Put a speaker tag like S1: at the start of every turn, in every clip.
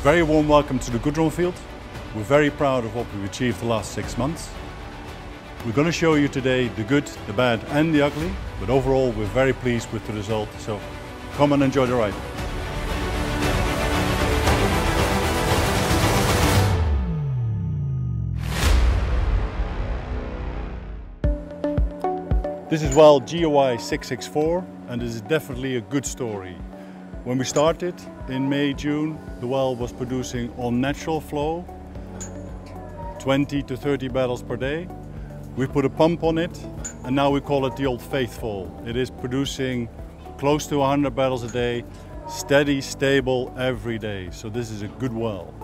S1: Very warm welcome to the Gudrun field. We're very proud of what we've achieved the last 6 months. We're going to show you today the good, the bad and the ugly, but overall we're very pleased with the result, so come and enjoy the ride. This is well GOI 664 and this is definitely a good story. When we started in May, June, the well was producing on natural flow 20 to 30 barrels per day. We put a pump on it and now we call it the Old Faithful. It is producing close to 100 barrels a day, steady, stable every day. So this is a good well.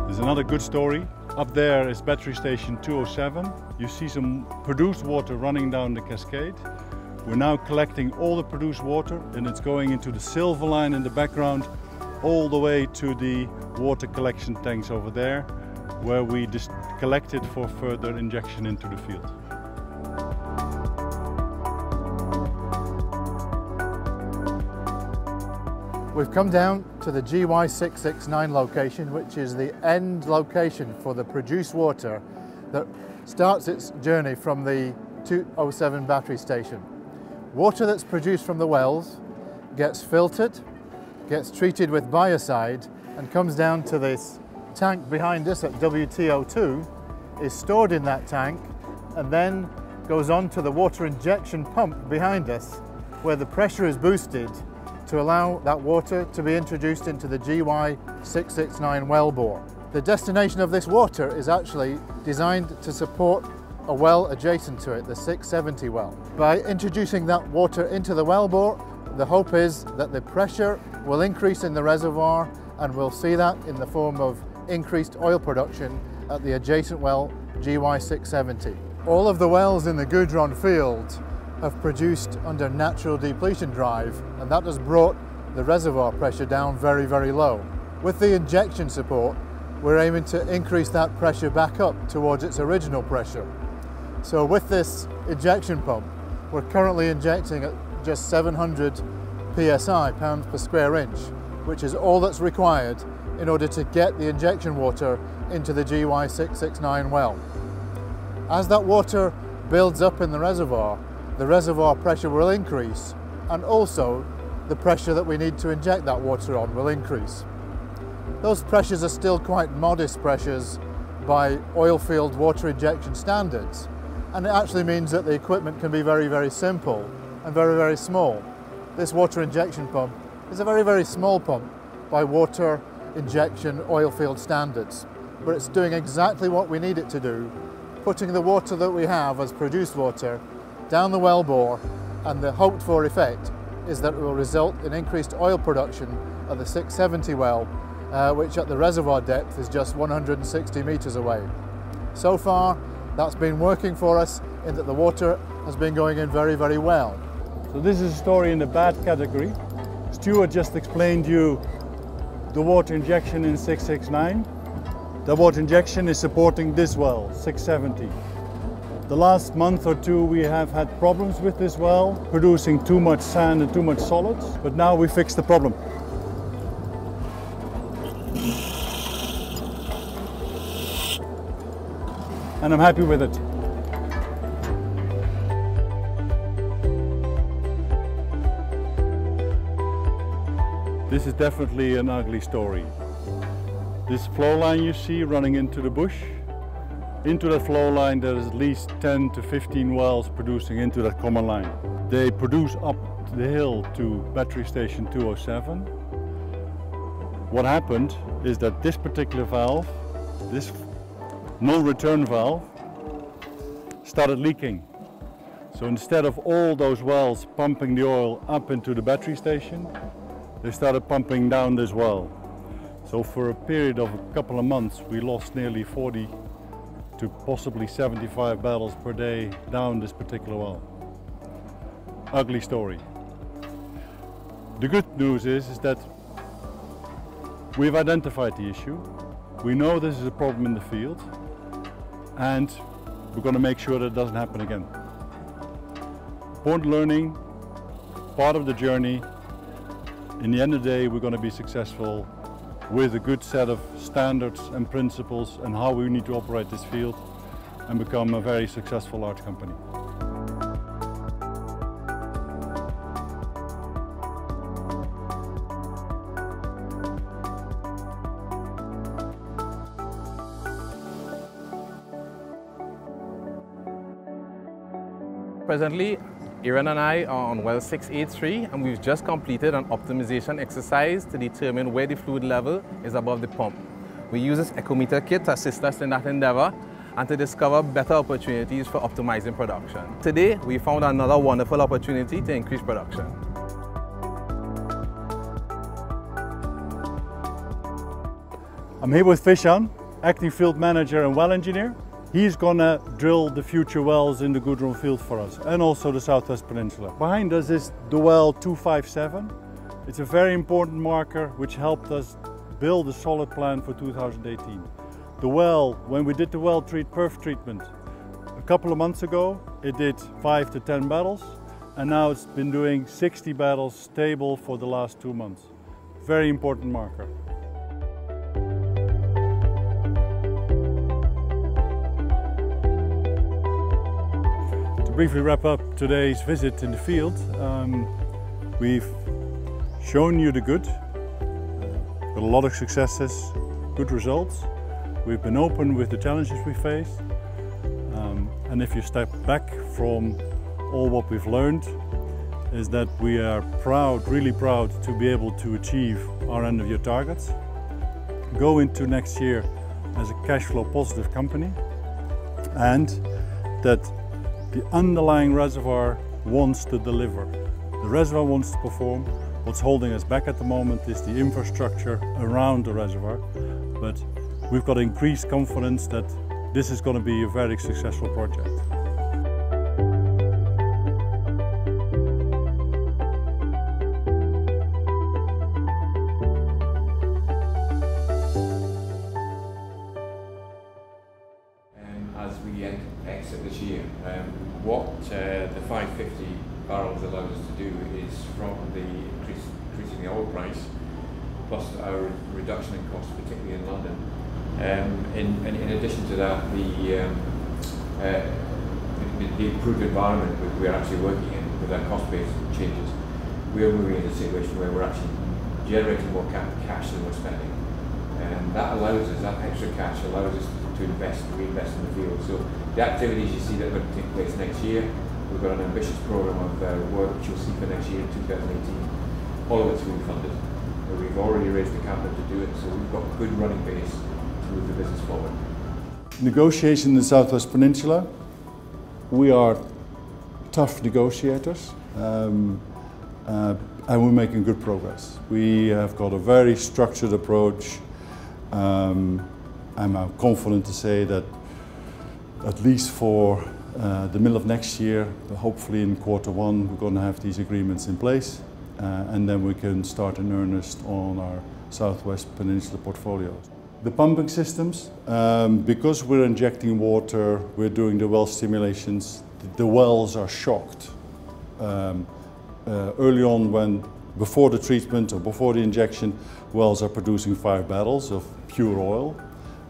S1: There's another good story. Up there is battery station 207. You see some produced water running down the cascade. We're now collecting all the produced water and it's going into the silver line in the background all the way to the water collection tanks over there where we just collect it for further injection into the field.
S2: We've come down to the GY 669 location, which is the end location for the produced water that starts its journey from the 207 battery station. Water that's produced from the wells gets filtered, gets treated with biocide and comes down to this tank behind us at WTO2, is stored in that tank and then goes on to the water injection pump behind us where the pressure is boosted to allow that water to be introduced into the GY 669 wellbore. The destination of this water is actually designed to support a well adjacent to it, the 670 well. By introducing that water into the wellbore, the hope is that the pressure will increase in the reservoir and we'll see that in the form of increased oil production at the adjacent well, GY 670. All of the wells in the Gudrun field have produced under natural depletion drive, and that has brought the reservoir pressure down very, very low. With the injection support, we're aiming to increase that pressure back up towards its original pressure. So with this injection pump, we're currently injecting at just 700 psi, pounds per square inch, which is all that's required in order to get the injection water into the GY 669 well. As that water builds up in the reservoir pressure will increase, and also the pressure that we need to inject that water on will increase. Those pressures are still quite modest pressures by oil field water injection standards, and it actually means that the equipment can be very, very simple and very, very small. This water injection pump is a very, very small pump by water injection oil field standards, but it's doing exactly what we need it to do, putting the water that we have as produced water down the wellbore, and the hoped for effect is that it will result in increased oil production at the 670 well, which at the reservoir depth is just 160 meters away. So far, that's been working for us in that the water has been going in very, very well.
S1: So this is a story in the bad category. Stuart just explained you the water injection in 669. The water injection is supporting this well, 670. The last month or two we have had problems with this well, producing too much sand and too much solids, but now we fixed the problem. And I'm happy with it. This is definitely an ugly story. This flow line you see running into the bush, into that flow line there is at least 10 to 15 wells producing into that common line. They produce up the hill to battery station 207. What happened is that this particular valve, this no-return valve, started leaking. So instead of all those wells pumping the oil up into the battery station, they started pumping down this well. So for a period of a couple of months we lost nearly 40 to possibly 75 barrels per day down this particular well. Ugly story. The good news is that we've identified the issue. We know this is a problem in the field and we're going to make sure that it doesn't happen again. important learning, part of the journey. In the end of the day, we're going to be successful with a good set of standards and principles and how we need to operate this field and become a very successful large company.
S3: Presently, Aaron and I are on well 683, and we've just completed an optimization exercise to determine where the fluid level is above the pump. We use this Ecometer kit to assist us in that endeavor and to discover better opportunities for optimizing production. Today, we found another wonderful opportunity to increase production.
S1: I'm here with Vishaan, acting field manager and well engineer. He's gonna drill the future wells in the Gudrun field for us and also the Southwest Peninsula. Behind us is the well 257. It's a very important marker which helped us build a solid plan for 2018. The well, when we did the well perf treatment a couple of months ago, it did 5 to 10 barrels, and now it's been doing 60 barrels stable for the last 2 months. Very important marker. Briefly wrap up today's visit in the field. We've shown you the good, got a lot of successes, good results. We've been open with the challenges we faced, and if you step back from all what we've learned, is that we are proud, really proud to be able to achieve our end of year targets, go into next year as a cash flow positive company, and that the underlying reservoir wants to deliver. The reservoir wants to perform. What's holding us back at the moment is the infrastructure around the reservoir. But we've got increased confidence that this is going to be a very successful project.
S4: As we exit this year, what the 550 barrels allows us to do is, from the increasing the oil price, plus our reduction in costs, particularly in London. In addition to that, the improved environment we're actually working in with our cost base changes, we are moving into a situation where we're actually generating more cash than we're spending. And that allows us, that extra cash allows us to reinvest in the field. So the activities you see that are going to take place next year, we've got an ambitious programme of work which you'll see for next year in 2018. All of it's fully funded. We've already raised the capital to do it, so we've got a good running base to move the business forward.
S1: Negotiation in the Southwest Peninsula. We are tough negotiators, and we're making good progress. We have got a very structured approach. I'm confident to say that at least for the middle of next year, hopefully in Q1, we're going to have these agreements in place, and then we can start in earnest on our Southwest Peninsula portfolio. The pumping systems, because we're injecting water, we're doing the well stimulations, the wells are shocked. Early on, before the treatment or before the injection, wells are producing 5 barrels of pure oil.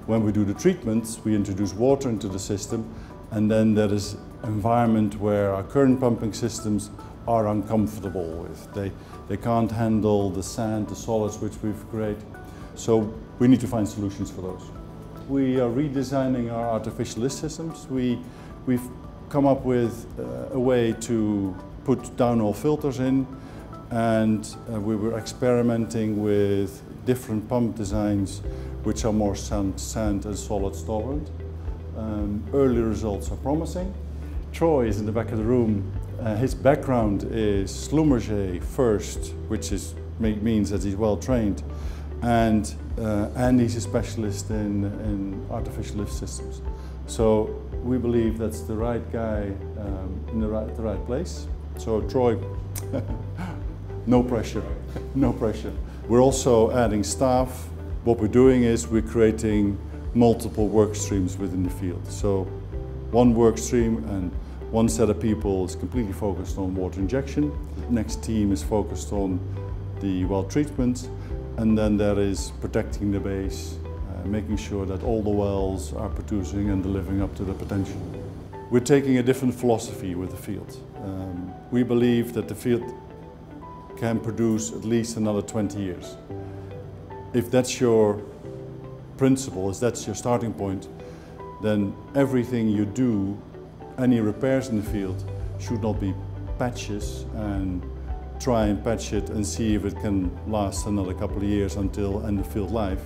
S1: When we do the treatments, we introduce water into the system, and then there is an environment where our current pumping systems are uncomfortable with. They can't handle the sand, the solids which we've created. So we need to find solutions for those. We are redesigning our artificial lift systems. We've come up with a way to put downhole filters in, and we were experimenting with different pump designs which are more sand and solids tolerant. Early results are promising. Troy is in the back of the room. His background is Schlumberger first, which means that he's well trained, and he's a specialist in artificial lift systems. So we believe that's the right guy in the right place. So Troy, no pressure, no pressure. We're also adding staff. What we're doing is we're creating multiple work streams within the field. So one work stream and One set of people is completely focused on water injection. The next team is focused on the well treatment. And then there is protecting the base, making sure that all the wells are producing and delivering up to the potential. We're taking a different philosophy with the field. We believe that the field can produce at least another 20 years. If that's your principle, if that's your starting point, then everything you do, any repairs in the field, should not be patches and try and patch it and see if it can last another couple of years until end of field life.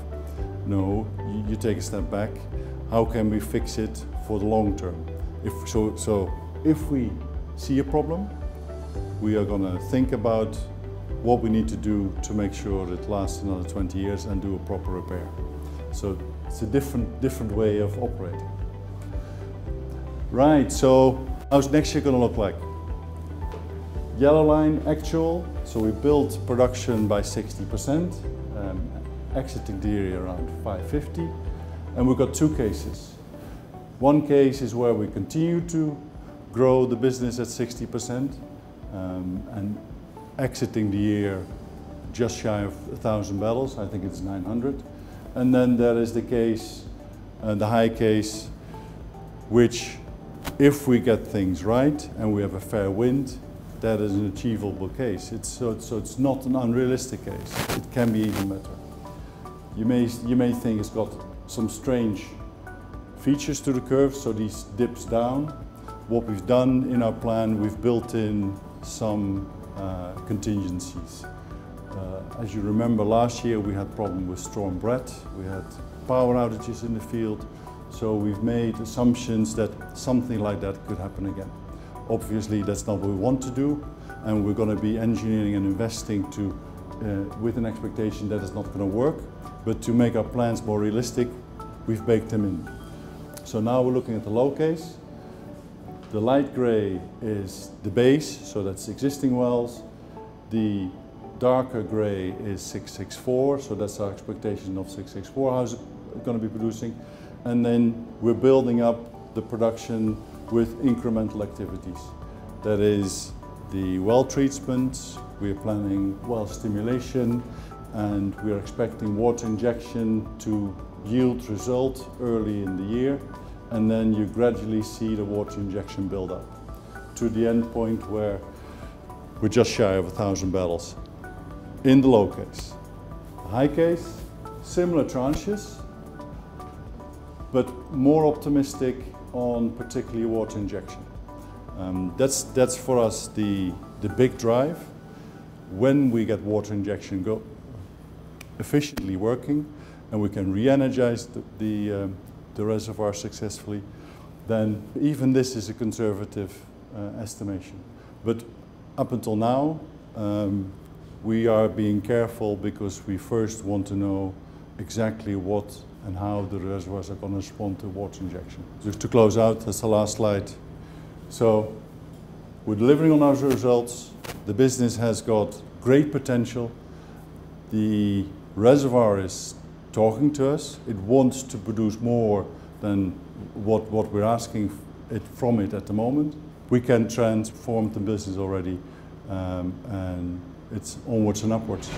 S1: No, you take a step back. How can we fix it for the long term? If we see a problem, we are going to think about what we need to do to make sure it lasts another 20 years and do a proper repair. So it's a different way of operating. Right, so how's next year going to look like? Yellow line actual, so we built production by 60%, exiting the year around 550, and we've got two cases. One case is where we continue to grow the business at 60% and exiting the year just shy of 1,000 barrels, I think it's 900. And then there is the case, the high case, which if we get things right and we have a fair wind, that is an achievable case. So it's not an unrealistic case. It can be even better. You may think it's got some strange features to the curve, so these dips down. What we've done in our plan, we've built in some contingencies. As you remember, last year we had problem with Storm Brett. We had power outages in the field, so we've made assumptions that something like that could happen again. Obviously, that's not what we want to do, and we're going to be engineering and investing with an expectation that it's not going to work. But to make our plans more realistic, we've baked them in. So now we're looking at the low case. The light gray is the base, so that's existing wells. The darker gray is 664, so that's our expectation of 664, how it's going to be producing. And then we're building up the production with incremental activities. That is the well treatment, we're planning well stimulation, and we're expecting water injection to yield result early in the year. And then you gradually see the water injection build up to the end point where we're just shy of 1,000 barrels in the low case. The high case, similar tranches, but more optimistic on particularly water injection. That's for us the big drive. When we get water injection efficiently working and we can re-energize the reservoir successfully, then even this is a conservative estimation. But up until now, we are being careful because we first want to know exactly what and how the reservoirs are going to respond to water injection. Just to close out, that's the last slide. So we're delivering on our results. The business has got great potential. The reservoir is talking to us. It wants to produce more than what we're asking from it at the moment. We can transform the business already, and it's onwards and upwards.